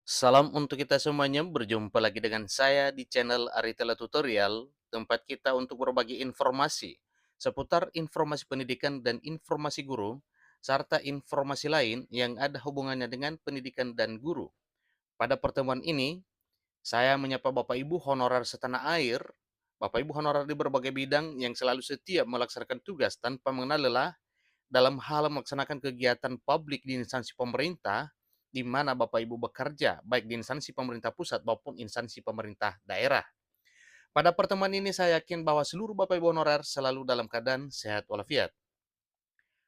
Salam untuk kita semuanya, berjumpa lagi dengan saya di channel Aritela Tutorial, tempat kita untuk berbagi informasi seputar informasi pendidikan dan informasi guru, serta informasi lain yang ada hubungannya dengan pendidikan dan guru. Pada pertemuan ini, saya menyapa Bapak Ibu honorer setanah air, Bapak Ibu honorer di berbagai bidang yang selalu setia melaksanakan tugas tanpa mengenal lelah dalam hal melaksanakan kegiatan publik di instansi pemerintah, di mana Bapak Ibu bekerja, baik di instansi pemerintah pusat maupun instansi pemerintah daerah. Pada pertemuan ini saya yakin bahwa seluruh Bapak Ibu honorer selalu dalam keadaan sehat walafiat.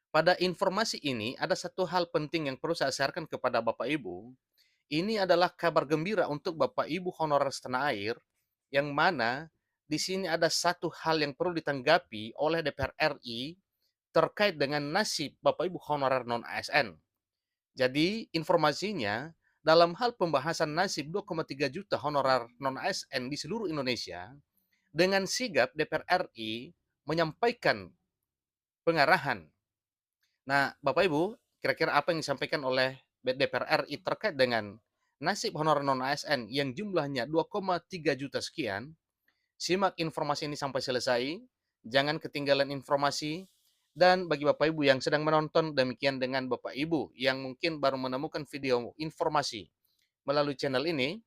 Pada informasi ini ada satu hal penting yang perlu saya sharekan kepada Bapak Ibu. Ini adalah kabar gembira untuk Bapak Ibu honorer setanah air, yang mana di sini ada satu hal yang perlu ditanggapi oleh DPR RI terkait dengan nasib Bapak Ibu honorer non-ASN. Jadi informasinya, dalam hal pembahasan nasib 2,3 juta honorer non-ASN di seluruh Indonesia, dengan sigap DPR RI menyampaikan pengarahan. Nah, Bapak Ibu, kira-kira apa yang disampaikan oleh DPR RI terkait dengan nasib honorer non-ASN yang jumlahnya 2,3 juta sekian? Simak informasi ini sampai selesai, jangan ketinggalan informasi, dan bagi Bapak Ibu yang sedang menonton, demikian dengan Bapak Ibu yang mungkin baru menemukan video informasi melalui channel ini,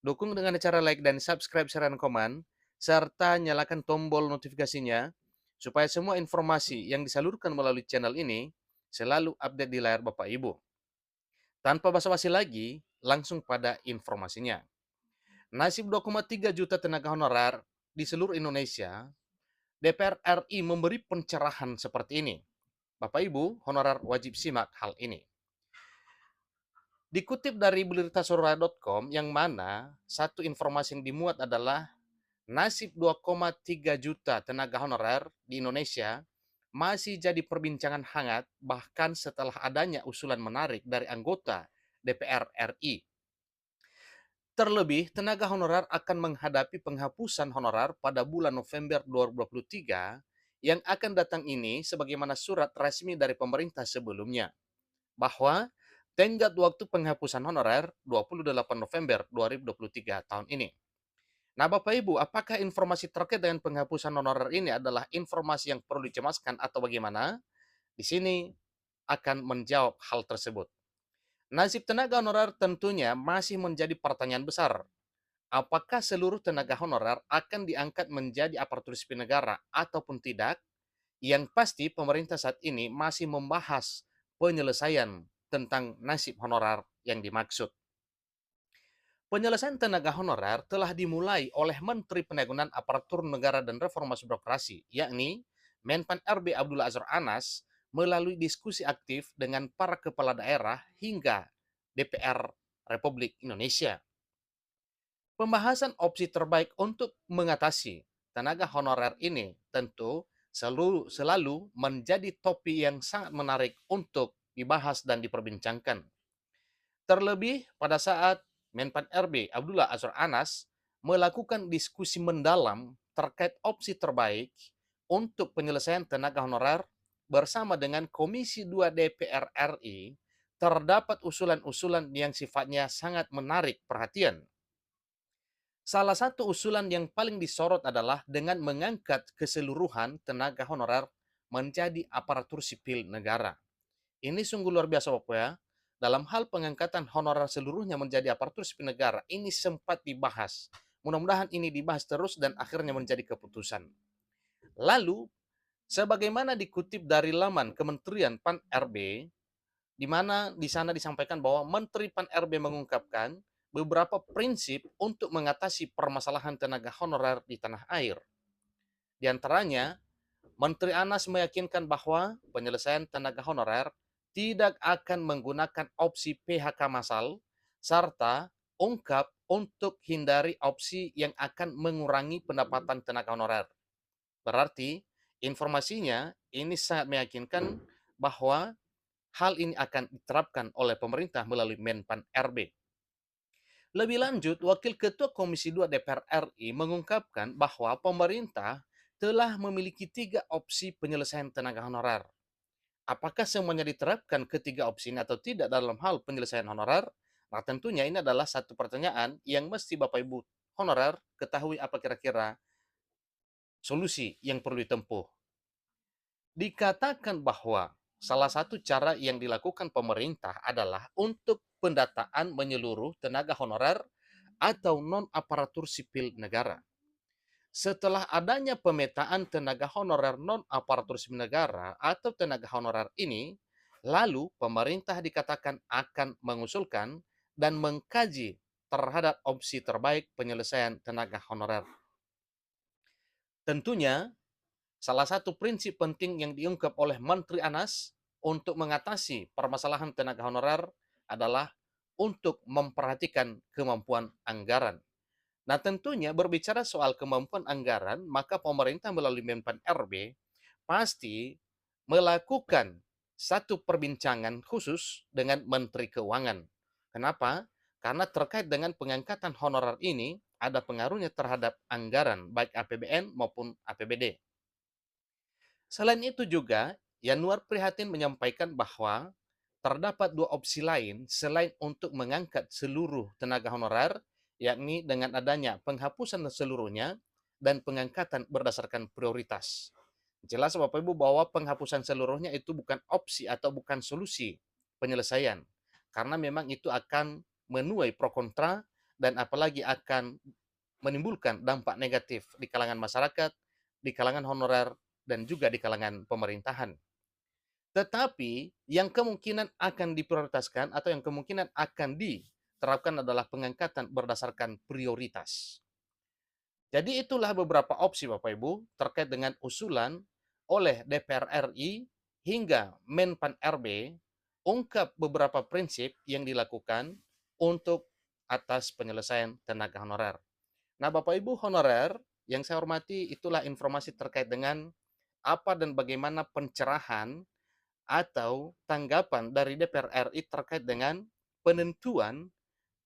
dukung dengan cara like dan subscribe serta komen, serta nyalakan tombol notifikasinya, supaya semua informasi yang disalurkan melalui channel ini selalu update di layar Bapak Ibu. Tanpa basa-basi lagi, langsung pada informasinya. Nasib 2,3 juta tenaga honorer di seluruh Indonesia, DPR RI memberi pencerahan seperti ini. Bapak Ibu, honorer wajib simak hal ini. Dikutip dari beritasuraya.com, yang mana satu informasi yang dimuat adalah nasib 2,3 juta tenaga honorer di Indonesia masih jadi perbincangan hangat bahkan setelah adanya usulan menarik dari anggota DPR RI. Terlebih, tenaga honorer akan menghadapi penghapusan honorer pada bulan November 2023 yang akan datang ini sebagaimana surat resmi dari pemerintah sebelumnya, bahwa tenggat waktu penghapusan honorer 28 November 2023 tahun ini. Nah, Bapak Ibu, apakah informasi terkait dengan penghapusan honorer ini adalah informasi yang perlu dicemaskan atau bagaimana? Di sini akan menjawab hal tersebut. Nasib tenaga honorer tentunya masih menjadi pertanyaan besar. Apakah seluruh tenaga honorer akan diangkat menjadi aparatur sipil negara ataupun tidak? Yang pasti pemerintah saat ini masih membahas penyelesaian tentang nasib honorer yang dimaksud. Penyelesaian tenaga honorer telah dimulai oleh Menteri Pendayagunaan Aparatur Negara dan Reformasi Birokrasi, yakni Menpan RB Abdullah Azwar Anas, melalui diskusi aktif dengan para kepala daerah hingga DPR Republik Indonesia. Pembahasan opsi terbaik untuk mengatasi tenaga honorer ini tentu selalu menjadi topik yang sangat menarik untuk dibahas dan diperbincangkan. Terlebih pada saat Menpan RB Abdullah Azwar Anas melakukan diskusi mendalam terkait opsi terbaik untuk penyelesaian tenaga honorer bersama dengan Komisi 2 DPR RI, terdapat usulan-usulan yang sifatnya sangat menarik perhatian. Salah satu usulan yang paling disorot adalah dengan mengangkat keseluruhan tenaga honorer menjadi aparatur sipil negara. Ini sungguh luar biasa Bapak ya. Dalam hal pengangkatan honorer seluruhnya menjadi aparatur sipil negara, ini sempat dibahas. Mudah-mudahan ini dibahas terus dan akhirnya menjadi keputusan. Lalu, sebagaimana dikutip dari laman Kementerian Pan RB, di mana di sana disampaikan bahwa Menteri Pan RB mengungkapkan beberapa prinsip untuk mengatasi permasalahan tenaga honorer di tanah air. Di antaranya, Menteri Anas meyakinkan bahwa penyelesaian tenaga honorer tidak akan menggunakan opsi PHK massal, serta ungkap untuk hindari opsi yang akan mengurangi pendapatan tenaga honorer. Berarti, informasinya ini sangat meyakinkan bahwa hal ini akan diterapkan oleh pemerintah melalui Menpan RB. Lebih lanjut, Wakil Ketua Komisi 2 DPR RI mengungkapkan bahwa pemerintah telah memiliki 3 opsi penyelesaian tenaga honorer. Apakah semuanya diterapkan ketiga opsi ini atau tidak dalam hal penyelesaian honorer? Nah, tentunya ini adalah satu pertanyaan yang mesti Bapak Ibu honorer ketahui apa kira-kira solusi yang perlu ditempuh. Dikatakan bahwa salah satu cara yang dilakukan pemerintah adalah untuk pendataan menyeluruh tenaga honorer atau non-aparatur sipil negara. Setelah adanya pemetaan tenaga honorer non-aparatur sipil negara atau tenaga honorer ini, lalu pemerintah dikatakan akan mengusulkan dan mengkaji terhadap opsi terbaik penyelesaian tenaga honorer. Tentunya, salah satu prinsip penting yang diungkap oleh Menteri Anas untuk mengatasi permasalahan tenaga honorer adalah untuk memperhatikan kemampuan anggaran. Nah, tentunya berbicara soal kemampuan anggaran, maka pemerintah melalui Menpan RB pasti melakukan satu perbincangan khusus dengan Menteri Keuangan. Kenapa? Karena terkait dengan pengangkatan honorer ini ada pengaruhnya terhadap anggaran baik APBN maupun APBD. Selain itu juga, Yanuar Prihatin menyampaikan bahwa terdapat dua opsi lain selain untuk mengangkat seluruh tenaga honorer, yakni dengan adanya penghapusan seluruhnya dan pengangkatan berdasarkan prioritas. Jelas Bapak Ibu bahwa penghapusan seluruhnya itu bukan opsi atau bukan solusi penyelesaian. Karena memang itu akan menuai pro kontra dan apalagi akan menimbulkan dampak negatif di kalangan masyarakat, di kalangan honorer, dan juga di kalangan pemerintahan. Tetapi yang kemungkinan akan diprioritaskan atau yang kemungkinan akan diterapkan adalah pengangkatan berdasarkan prioritas. Jadi itulah beberapa opsi Bapak Ibu terkait dengan usulan oleh DPR RI hingga Menpan RB ungkap beberapa prinsip yang dilakukan untuk atas penyelesaian tenaga honorer. Nah, Bapak Ibu honorer yang saya hormati, itulah informasi terkait dengan apa dan bagaimana pencerahan atau tanggapan dari DPR RI terkait dengan penentuan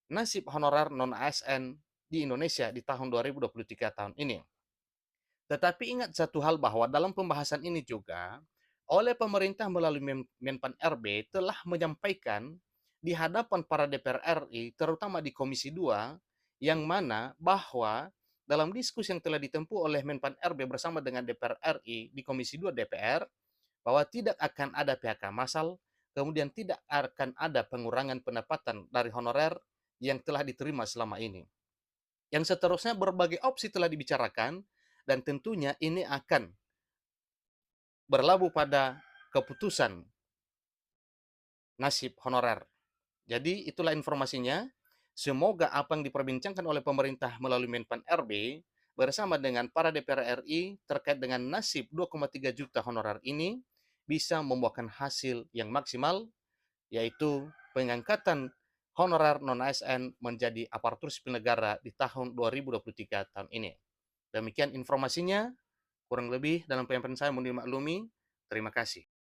nasib honorer non-ASN di Indonesia di tahun 2023 tahun ini. Tetapi ingat satu hal bahwa dalam pembahasan ini juga oleh pemerintah melalui Menpan RB telah menyampaikan di hadapan para DPR RI terutama di Komisi 2 yang mana bahwa dalam diskusi yang telah ditempuh oleh Menpan RB bersama dengan DPR RI di Komisi 2 DPR bahwa tidak akan ada PHK massal, kemudian tidak akan ada pengurangan pendapatan dari honorer yang telah diterima selama ini. Yang seterusnya berbagai opsi telah dibicarakan dan tentunya ini akan berlabuh pada keputusan nasib honorer. Jadi itulah informasinya. Semoga apa yang diperbincangkan oleh pemerintah melalui Menpan RB bersama dengan para DPR RI terkait dengan nasib 2,3 juta honorer ini bisa membuahkan hasil yang maksimal, yaitu pengangkatan honorer non-ASN menjadi aparatur sipil negara di tahun 2023 tahun ini. Demikian informasinya, kurang lebih dalam penyampaian saya mohon dimaklumi. Terima kasih.